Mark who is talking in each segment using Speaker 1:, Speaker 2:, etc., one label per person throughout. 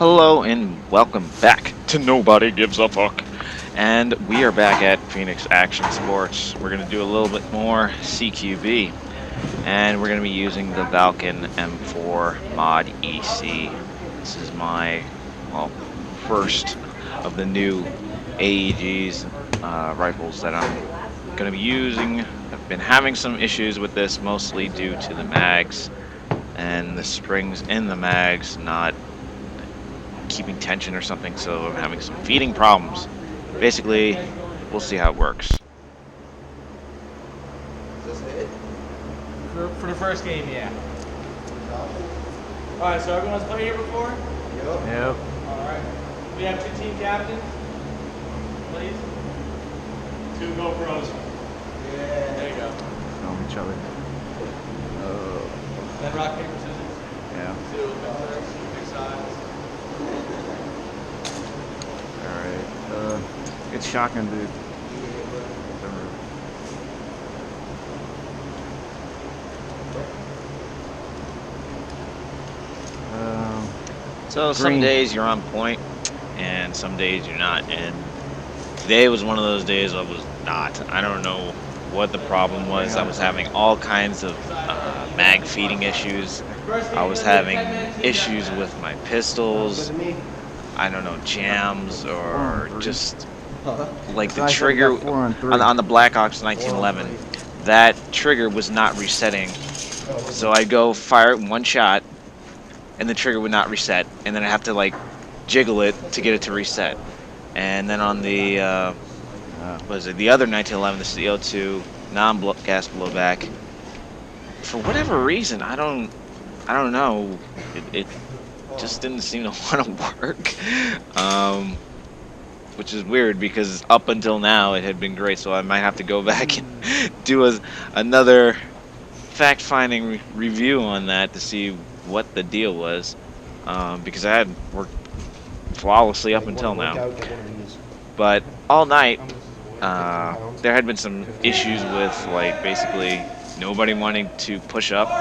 Speaker 1: Hello and welcome back to Nobody Gives a Fuck. And we are back at Phoenix Action Sports. We're going to do a little bit more CQB. And we're going to be using the Valken M4 Mod EC. This is my, first of the new AEGs rifles that I'm going to be using. I've been having some issues with this, mostly due to the mags and the springs in the mags not keeping tension or something, so I'm having some feeding problems. Basically, we'll see how it works.
Speaker 2: Is this it?
Speaker 3: For the first game, yeah. Alright, so everyone's played here before?
Speaker 2: Yep.
Speaker 3: Alright. We have 2 team captains. Please. 2 GoPros.
Speaker 2: Yeah.
Speaker 3: There you go.
Speaker 4: Know each other.
Speaker 3: Then rock, paper, scissors.
Speaker 4: Yeah.
Speaker 3: 2, big sides.
Speaker 4: Alright. It's shotgun, dude.
Speaker 1: So some
Speaker 4: Green.
Speaker 1: days you're on point, and some days you're not. And today was one of those days I was not. I don't know what the problem was. I was having all kinds of mag feeding issues. I was having issues with my pistols. I don't know, jams or just like the trigger on the Black Ops 1911. That trigger was not resetting, so I'd go fire it in one shot, and the trigger would not reset, and then I have to like jiggle it to get it to reset. And then on the the other 1911, the CO2 non-gas blowback, for whatever reason, I don't know, it just didn't seem to want to work, which is weird because up until now it had been great. So I might have to go back and do another fact-finding review on that to see what the deal was, because I had worked flawlessly up until now. But all night, there had been some issues with like basically nobody wanting to push up.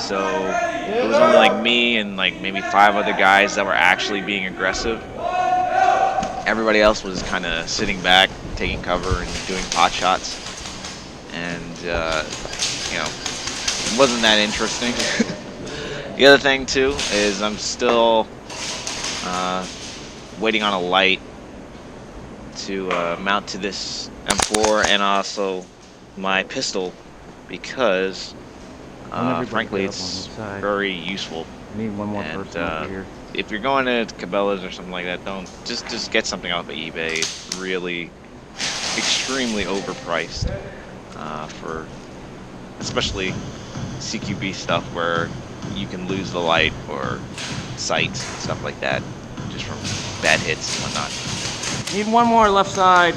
Speaker 1: So it was only like me and like maybe 5 other guys that were actually being aggressive. Everybody else was kind of sitting back, taking cover, and doing pot shots. And it wasn't that interesting. The other thing too is I'm still waiting on a light to mount to this M4 and also my pistol, because frankly it's very useful.
Speaker 4: Need one more
Speaker 1: And
Speaker 4: person over here.
Speaker 1: if you're going to Cabela's or something like that, don't just get something off of eBay. It's really extremely overpriced for especially CQB stuff where you can lose the light or sight, stuff like that, just from bad hits and whatnot.
Speaker 4: Need one more left side.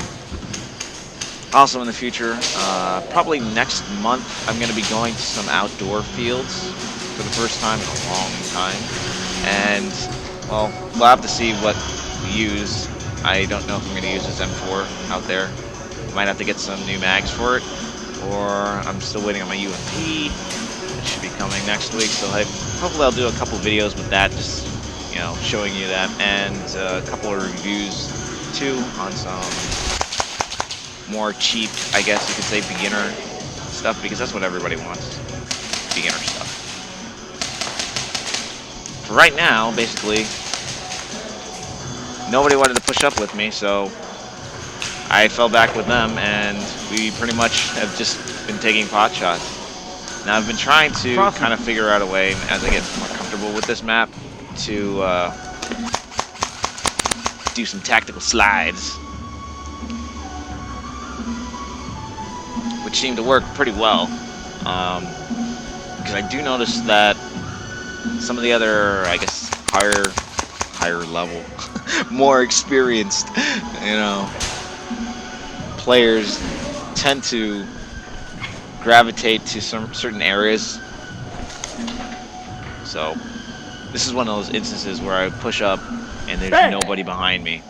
Speaker 1: Also in the future, probably next month, I'm going to be going to some outdoor fields for the first time in a long time. And, well, we'll have to see what we use. I don't know if I'm going to use this M4 out there. I might have to get some new mags for it, or I'm still waiting on my UMP. It should be coming next week, so hopefully I'll do a couple videos with that, just, showing you that, and a couple of reviews too on some more cheap, I guess you could say, beginner stuff, because that's what everybody wants, beginner stuff. For right now, basically, nobody wanted to push up with me, so I fell back with them, and we pretty much have just been taking pot shots. Now I've been trying to kind of figure out a way, as I get more comfortable with this map, to do some tactical slides, which seem to work pretty well, because I do notice that some of the other, I guess, higher level, more experienced, players tend to gravitate to some certain areas. So this is one of those instances where I push up and there's nobody behind me.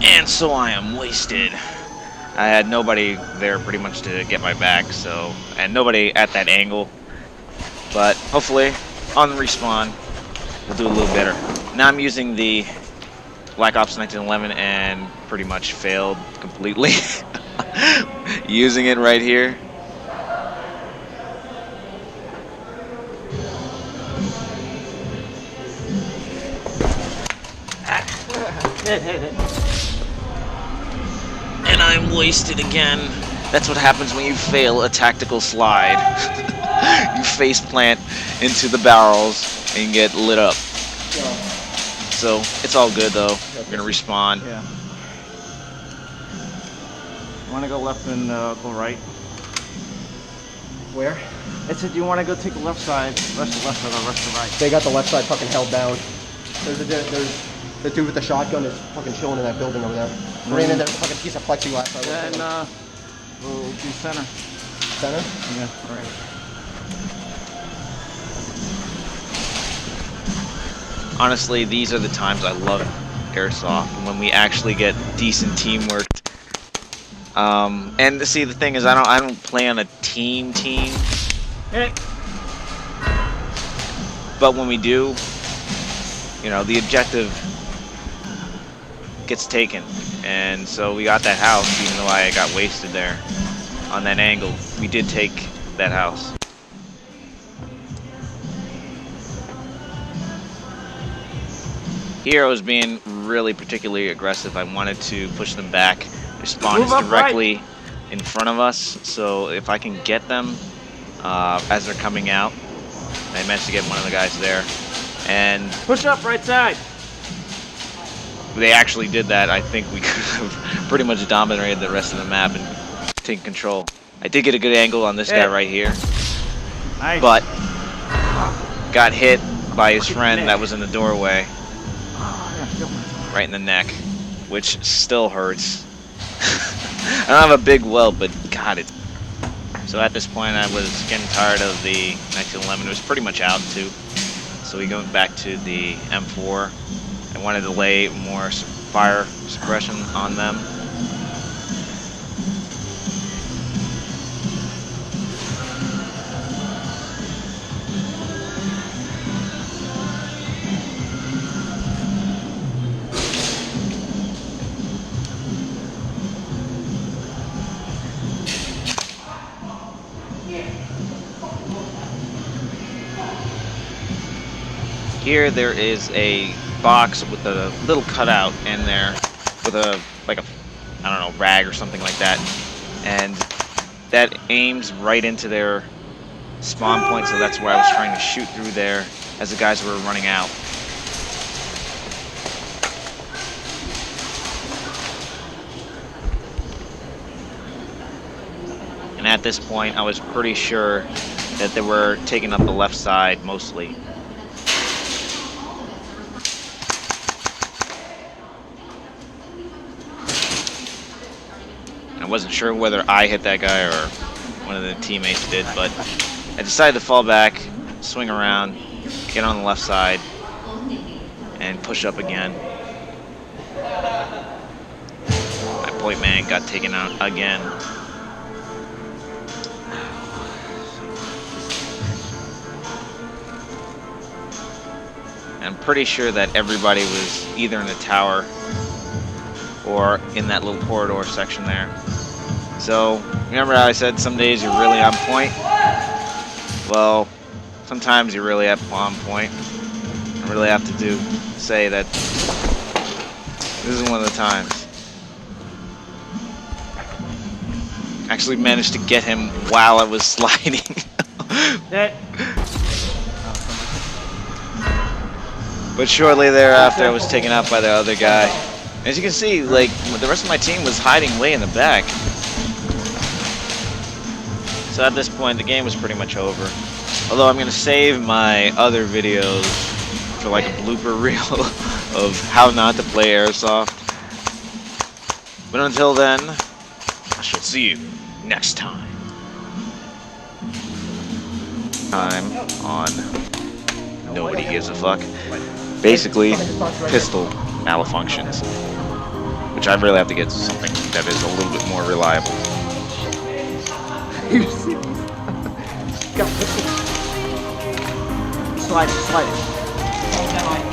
Speaker 1: And so I am wasted. I had nobody there pretty much to get my back, so, and nobody at that angle. But hopefully, on the respawn, we'll do a little better. Now I'm using the Black Ops 1911 and pretty much failed completely. Using it right here. And I'm wasted again. That's what happens when you fail a tactical slide. You face plant into the barrels and get lit up. So it's all good though. We're gonna respawn.
Speaker 4: Yeah. Want to go left and go right?
Speaker 2: Where?
Speaker 4: I said you want to go take the left side, rest the left or the rest the right.
Speaker 2: They got the left side fucking held down. There's the dude with the shotgun is fucking chilling in that building over there. Ran in there with a fucking piece of plexiglass.
Speaker 4: Then we'll do center.
Speaker 2: Center?
Speaker 4: Yeah, all right.
Speaker 1: Honestly, these are the times I love Airsoft, when we actually get decent teamwork. And see, the thing is, I don't play on a team. But when we do, you know, the objective gets taken. And so we got that house, even though I got wasted there on that angle. We did take that house. Here I was being really particularly aggressive. I wanted to push them back. Their spawn is directly in front of us, so if I can get them as they're coming out. I managed to get one of the guys there. And
Speaker 4: Push up, right side.
Speaker 1: they actually did that. I think we could have pretty much dominated the rest of the map and taken control. I did get a good angle on this guy right here,
Speaker 4: Nice.
Speaker 1: but got hit by his friend that was in the doorway. Right in the neck, which still hurts. I don't have a big welt, but God, it. So at this point, I was getting tired of the 1911. It was pretty much out too. So we go back to the M4. I wanted to lay more fire suppression on them. Here there is a box with a little cutout in there with a, like a, I don't know, rag or something like that. And that aims right into their spawn point, so that's where I was trying to shoot through there as the guys were running out. And at this point, I was pretty sure that they were taking up the left side mostly. I wasn't sure whether I hit that guy or one of the teammates did, but I decided to fall back, swing around, get on the left side, and push up again. My point man got taken out again. I'm pretty sure that everybody was either in the tower or in that little corridor section there. So, remember how I said some days you're really on point? Well, sometimes you're really on point. I really have to say that this is one of the times. Actually managed to get him while I was sliding. But shortly thereafter I was taken out by the other guy. As you can see, like, the rest of my team was hiding way in the back. So at this point, the game was pretty much over. Although I'm going to save my other videos for like a blooper reel of how not to play Airsoft. But until then, I shall see you next time. On Nobody Gives a Fuck. Basically, pistol malfunctions. which I really have to get something that is a little bit more reliable.
Speaker 4: You see? Go. Slide it, slide it.
Speaker 3: Oh,